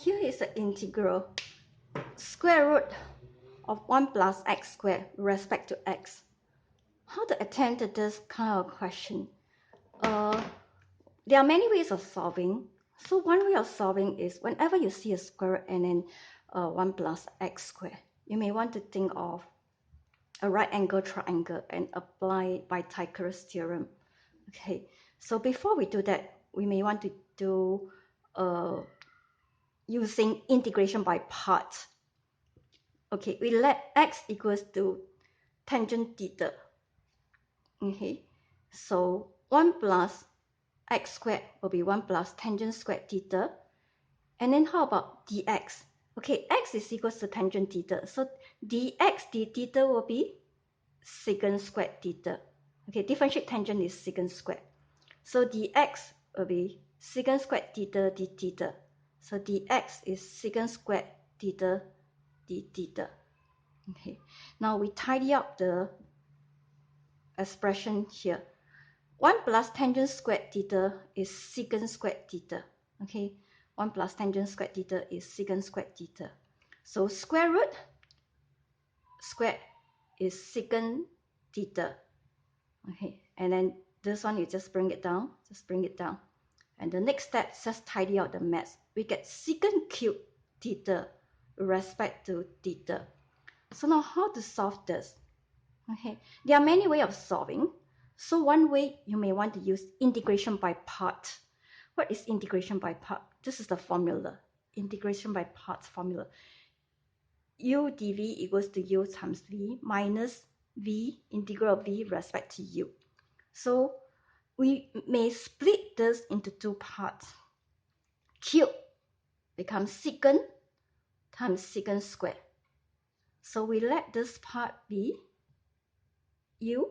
Here is the integral square root of 1 plus x squared with respect to x. How to attempt this kind of question? There are many ways of solving. So one way of solving is whenever you see a square root and then 1 plus x squared, you may want to think of a right angle triangle and apply Pythagoras theorem. Okay, so before we do that, we may want to do using integration by parts. Okay, we let x equals to tangent theta. Okay, so 1 plus x squared will be 1 plus tangent squared theta. And then how about dx? Okay, x is equals to tangent theta. So dx d theta will be secant squared theta. Okay, differentiate tangent is secant squared. So dx will be secant squared theta d theta. So dx is secant squared theta d theta. Okay, now we tidy up the expression here. 1 plus tangent squared theta is secant squared theta. Okay, 1 plus tangent squared theta is secant squared theta. So square root squared is secant theta. Okay, and then this one you just bring it down, And the next step, just tidy out the maths. We get secant cube theta with respect to theta. So now how to solve this? Okay, there are many ways of solving. So one way you may want to use integration by part. What is integration by part? This is the formula. Integration by parts formula. U dv equals to u times v minus v integral of v respect to u. So we may split this into two parts. Cube becomes secant times secant squared. So we let this part be u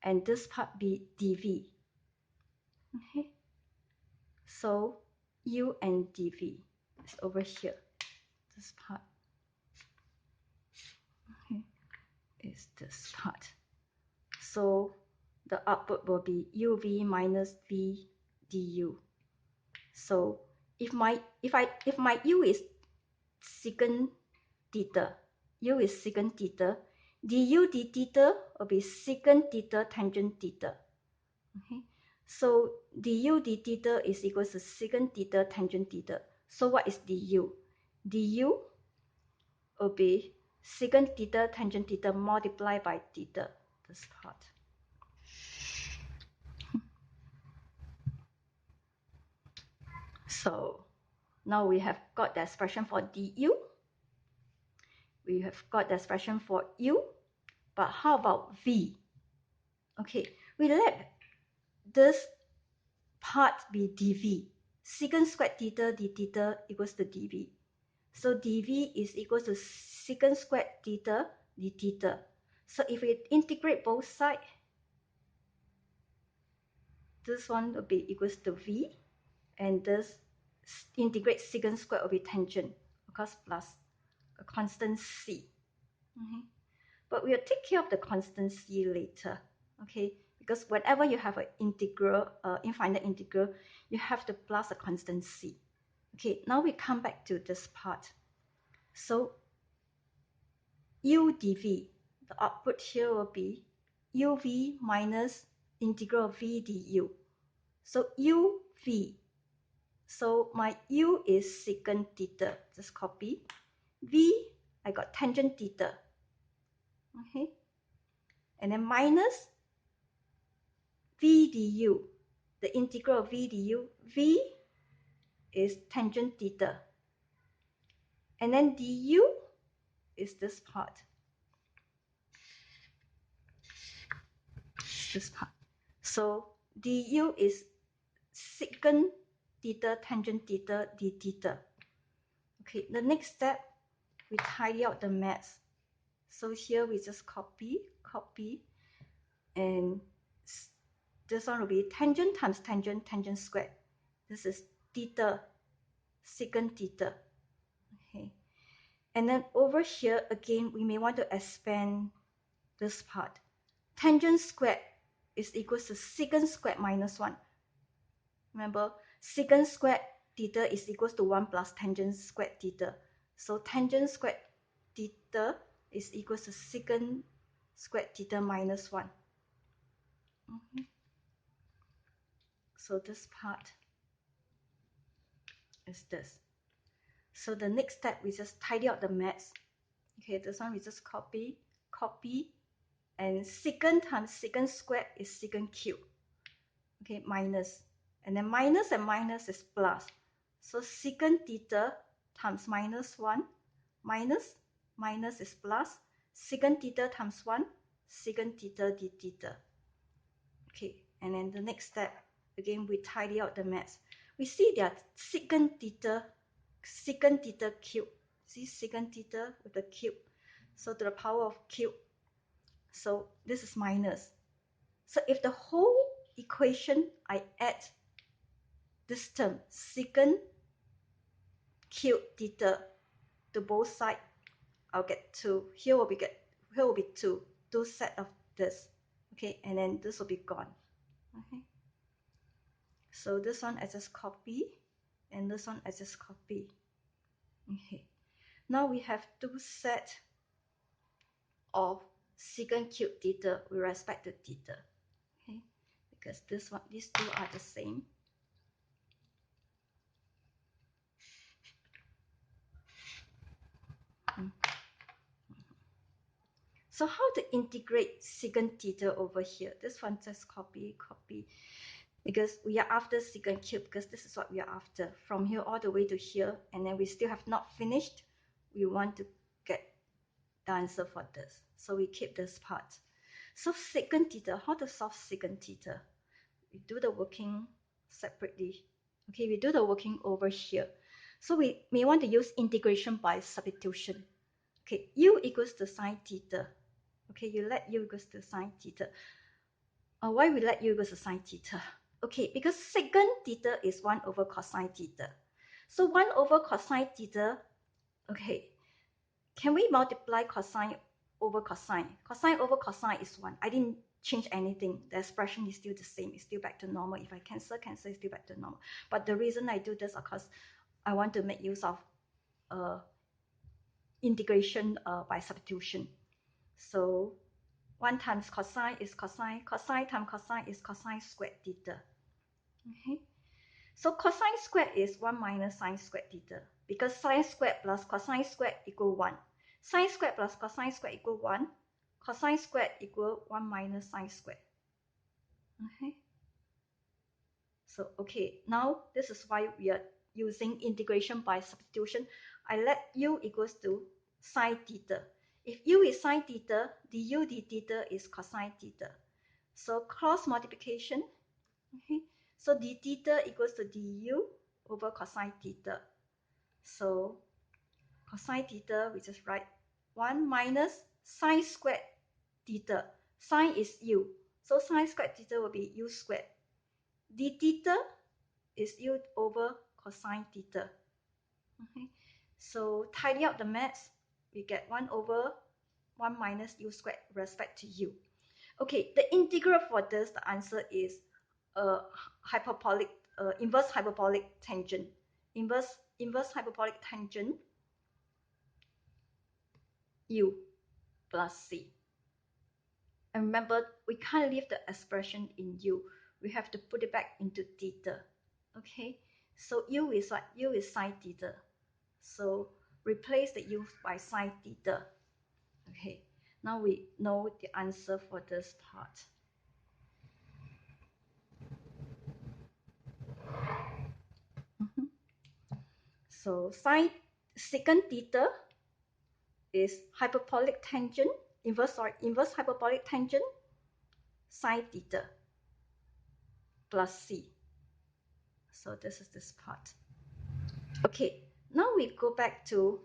and this part be dv. Okay, so u and dv is over here. This part, okay, is this part. So the output will be uv minus v du. So if my u is secant theta, u is secant theta, du d theta will be secant theta tangent theta. Okay, so du d theta is equal to secant theta tangent theta. So what is du? Du will be secant theta tangent theta multiplied by theta, this part. So now we have got the expression for du. We have got the expression for u. But how about v? Okay, we let this part be dv. Secant squared theta d theta equals to dv. So dv is equal to secant squared theta d theta. So if we integrate both sides, this one will be equals to v, and this integrate secant squared will be tangent, because plus a constant c. Okay. But we'll take care of the constant c later. Okay, because whenever you have an integral, infinite integral, you have to plus a constant c. Okay, now we come back to this part. So u dv, the output here will be uv minus integral of v du. So uv, so my u is secant theta, just copy. V, I got tangent theta. Okay, and then minus v du, the integral of v du, v is tangent theta. And then du is this part. This part. So du is secant theta tangent theta d theta. Okay, the next step, we tidy out the maths. So here we just copy, and this one will be tangent times tangent, tangent squared. This is theta, secant theta. Okay, and then over here again, we may want to expand this part. Tangent squared is equal to secant squared minus 1. Remember, secant squared theta is equals to 1 plus tangent squared theta. So tangent squared theta is equals to secant squared theta minus 1. So this part is this. So the next step, we just tidy out the maths. Okay, this one we just copy, and secant times secant squared is secant cube. Okay, minus. And then minus and minus is plus. So secant theta times minus 1, minus is plus. Secant theta times 1, secant theta d theta. Okay, and then the next step, again, we tidy out the maths. We see that secant theta cube. See secant theta with the cube. So to the power of cube. So this is minus. So if the whole equation I add this term secant cube theta to both sides, I'll get 2. Here will be 2. 2 set of this. Okay, and then this will be gone. Okay. So this one I just copy, and this one I just copy. Okay. Now we have 2 sets of secant cube theta with respect to theta. Okay, because these two are the same. So how to integrate secant theta over here? This one just copy, because we are after secant cube, because this is what we are after. From here all the way to here, and then we still have not finished. We want to get the answer for this. So we keep this part. So secant theta, how to solve secant theta? We do the working separately. Okay, we do the working over here. So we may want to use integration by substitution. Okay, u equals to sine theta. Okay, you let u equals to sine theta. Why we let u equals to sine theta? Okay, because secant theta is 1 over cosine theta. So 1 over cosine theta, okay, can we multiply cosine over cosine? Cosine over cosine is 1. I didn't change anything. The expression is still the same. It's still back to normal. If I cancel, it's still back to normal. But the reason I do this is because I want to make use of integration by substitution. So 1 times cosine is cosine. Cosine times cosine is cosine squared theta. Okay. So cosine squared is 1 minus sine squared theta, because sine squared plus cosine squared equal 1. Sine squared plus cosine squared equal 1. Cosine squared equal 1 minus sine squared. Okay. So, okay, now this is why we are using integration by substitution. I let u equals to sine theta. If u is sine theta, du d theta is cosine theta. So cross multiplication. Okay. So d theta equals to du over cosine theta. So cosine theta, we just write 1 minus sine squared theta. Sine is u. So sine squared theta will be u squared. D theta is u over cosine theta. Okay. So tidy out the maths. We get 1 over 1 minus u squared with respect to u. Okay, the integral for this, the answer is hyperbolic, inverse hyperbolic tangent. Inverse hyperbolic tangent u plus c. And remember, we can't leave the expression in u. We have to put it back into theta. Okay, so u is what? U is sine theta. So replace the u by sine theta. Okay, now we know the answer for this part. So secant theta is hyperbolic tangent, inverse hyperbolic tangent, sine theta plus c. So this is this part. Okay, now we go back to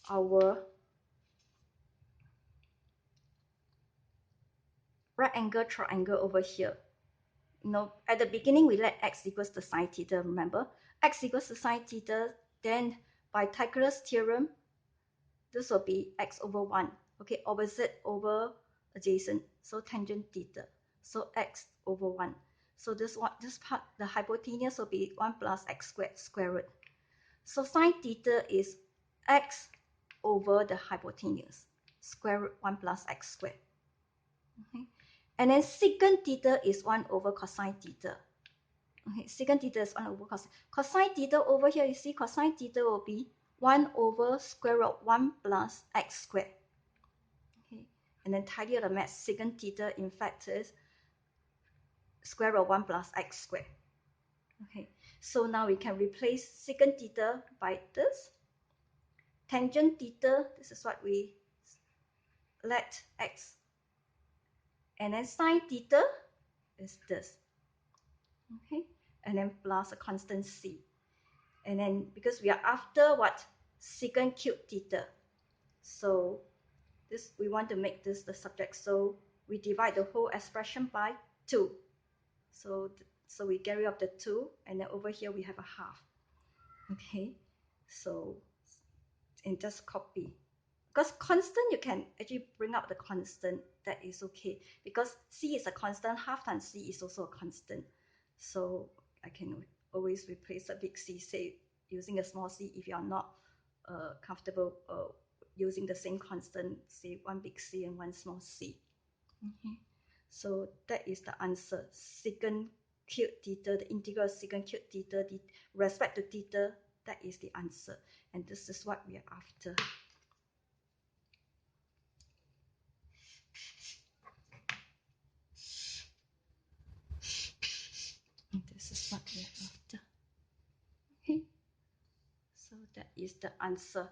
our right angle triangle over here. Now, at the beginning, we let x equals to sine theta, remember? X equals to sine theta, then by Pythagoras theorem, this will be x over 1. Okay, opposite over adjacent. So tangent theta. So x over 1. So this part, the hypotenuse will be 1 plus x squared square root. So sine theta is x over the hypotenuse, square root 1 plus x squared. Okay. And then secant theta is 1 over cosine theta. Okay, secant theta is 1 over cosine. Cosine theta over here, you see cosine theta will be 1 over square root 1 plus x squared. Okay. And then tidy up the math, secant theta in fact is square root 1 plus x squared. Okay, so now we can replace secant theta by this. Tangent theta, this is what we let x. And then sine theta is this. Okay, and then plus a constant c. And then because we are after what? Secant cube theta. So this, we want to make this the subject. So we divide the whole expression by 2. So we get rid of the 2, and then over here we have a half. Okay, so and just copy. Because constant, you can actually bring up the constant, that is okay. Because c is a constant, half times c is also a constant. So I can always replace a big C, say using a small c if you are not comfortable using the same constant, say one big C and one small c. Okay. So that is the answer. Secant cube theta, the integral of secant cube theta, respect to theta, that is the answer. And this is what we are after. And this is what we are after. Okay. So that is the answer.